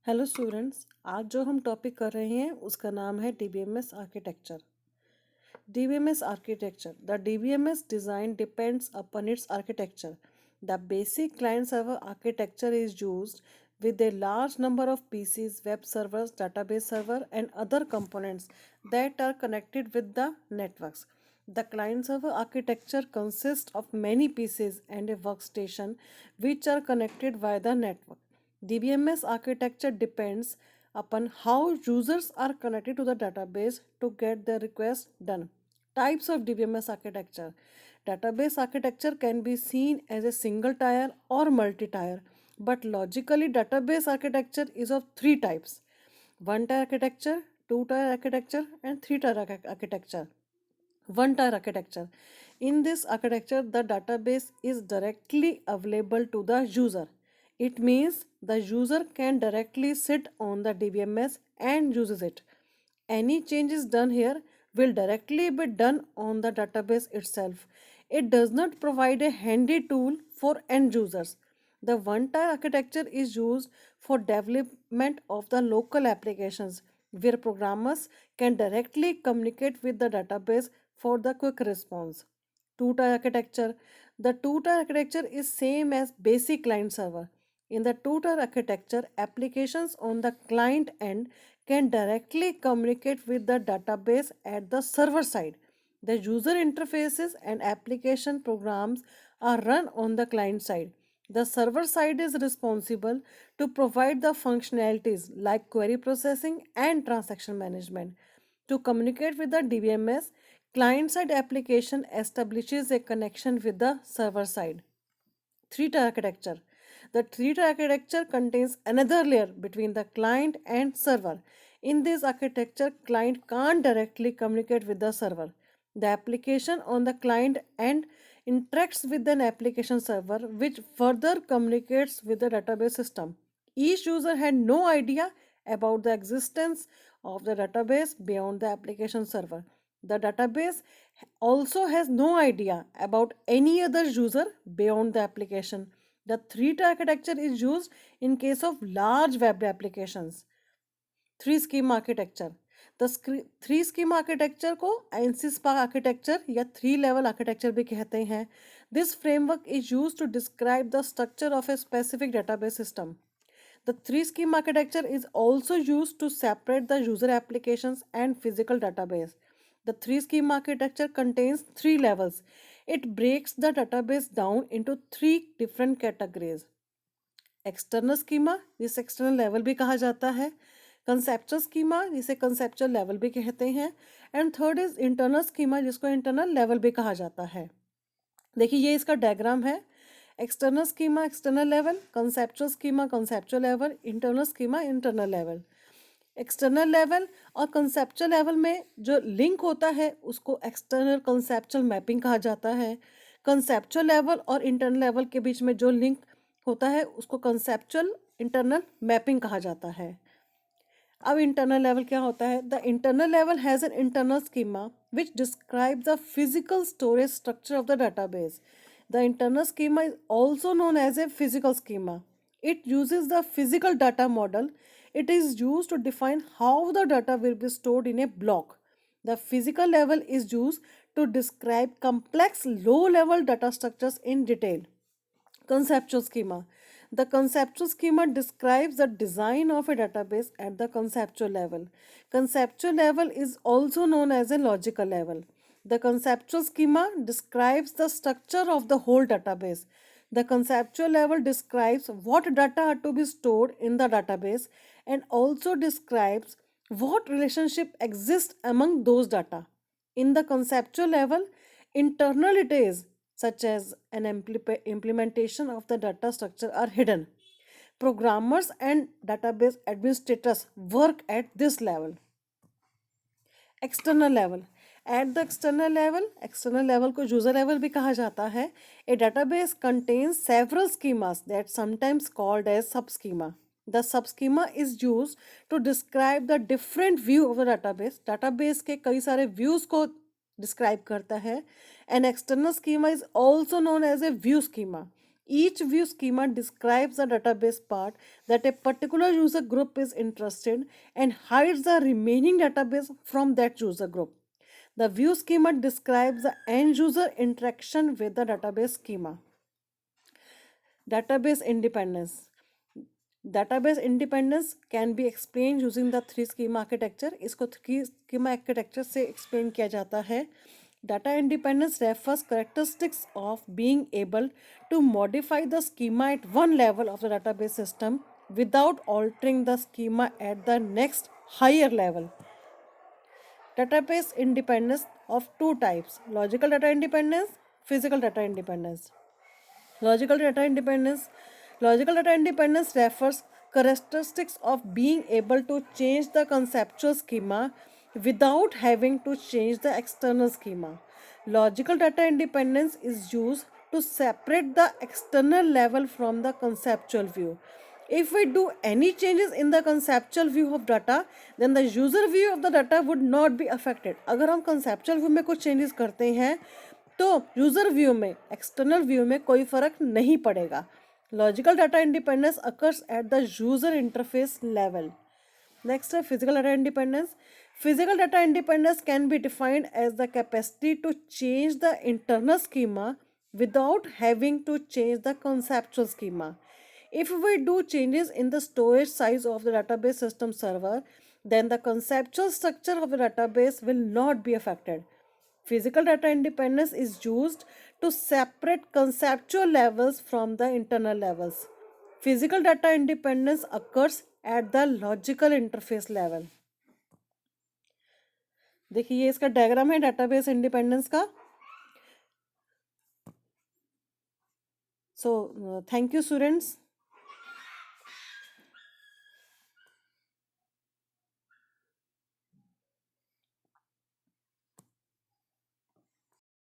Hello students, आज जो हम टॉपिक कर रहे हैं उसका नाम है DBMS architecture. DBMS architecture. The DBMS design depends upon its architecture. The basic client server architecture is used with a large number of PCs, web servers, database server, and other components that are connected with the networks. The client server architecture consists of many PCs and a workstation which are connected via the network. DBMS architecture depends upon how users are connected to the database to get their request done. Types of DBMS architecture. Database architecture can be seen as a single tier or multi-tier, but logically database architecture is of three types: one tier architecture, two tier architecture, and three tier architecture. One tier architecture. In this architecture, the database is directly available to the user. It means the user can directly sit on the DBMS and uses it. Any changes done here will directly be done on the database itself. It does not provide a handy tool for end users. The one-tier architecture is used for development of the local applications where programmers can directly communicate with the database for the quick response. Two-tier architecture. The two-tier architecture is same as basic client server. In the two-tier architecture, applications on the client end can directly communicate with the database at the server side. The user interfaces and application programs are run on the client side. The server side is responsible to provide the functionalities like query processing and transaction management. To communicate with the DBMS, client side application establishes a connection with the server side. Three-tier architecture. The three-tier architecture contains another layer between the client and server. In this architecture, client can't directly communicate with the server. The application on the client end interacts with an application server which further communicates with the database system. Each user had no idea about the existence of the database beyond the application server. The database also has no idea about any other user beyond the application. The three-tier architecture is used in case of large web applications. Three scheme architecture. The three scheme architecture को ANSI SPARC architecture या three level architecture भी कहते हैं. This framework is use to describe the structure of a specific database system. The three scheme architecture is also used to separate the user applications and physical database. The three scheme architecture contains three levels. It breaks the database down into three different categories. External schema, जिसे external level भी कहा जाता है. Conceptual schema, जिसे conceptual level भी कहते हैं. And third is internal schema, जिसको इंटरनल लेवल भी कहा जाता है. देखिए ये इसका डायग्राम है. External schema external level, conceptual schema conceptual level, internal schema internal level. External level और कंसेप्चुअल लेवल में जो लिंक होता है उसको एक्सटर्नल कंसेप्चुअल मैपिंग कहा जाता है. कंसेप्चुअल लेवल और इंटरनल लेवल के बीच में जो लिंक होता है उसको कंसेप्चुअल इंटरनल मैपिंग कहा जाता है. अब इंटरनल लेवल क्या होता है? The internal level has an internal schema which describe the physical storage structure of the database. The internal schema is also known as a physical schema. It uses the physical data model. It is used to define how the data will be stored in a block. The physical level is used to describe complex low-level data structures in detail. Conceptual schema. The conceptual schema describes the design of a database at the conceptual level. Conceptual level is also known as a logical level. The conceptual schema describes the structure of the whole database. The conceptual level describes what data are to be stored in the database and also describes what relationship exists among those data. In the conceptual level, internal details such as an implementation of the data structure are hidden. Programmers and database administrators work at this level. External level. At the external level को user level भी कहा जाता है. A database contains several schemas that sometimes called as sub schema. The sub schema is use to describe the different view of the database. Database के कई सारे views को describe करता है. An external schema is also known as a view schema. Each view schema describes the database part that a particular user group is interested and hides the remaining database from that user group. The view schema describes the end user interaction with the database schema. Database independence. Database independence can be explained using the three schema architecture. इसको three schema architecture से explain किया जाता है. Data independence refers characteristics of being able to modify the schema at one level of the database system without altering the schema at the next higher level. Database independence of two types: logical data independence, physical data independence. Logical data independence. Logical data independence refers characteristics of being able to change the conceptual schema without having to change the external schema. Logical data independence is used to separate the external level from the conceptual view. If we do any changes in the conceptual view of data, then the user view of the data would not be affected. अगर हम conceptual view में कुछ changes करते हैं तो user view में, external view में कोई फर्क नहीं पड़ेगा. Logical data independence occurs at the user interface level. Next है physical data independence. Physical data independence can be defined as the capacity to change the internal schema without having to change the conceptual schema. If we do changes in the storage size of the database system server, then the conceptual structure of the database will not be affected. Physical data independence is used to separate conceptual levels from the internal levels. Physical data independence occurs at the logical interface level. देखिए ये इसका diagram है database independence का. So thank you students.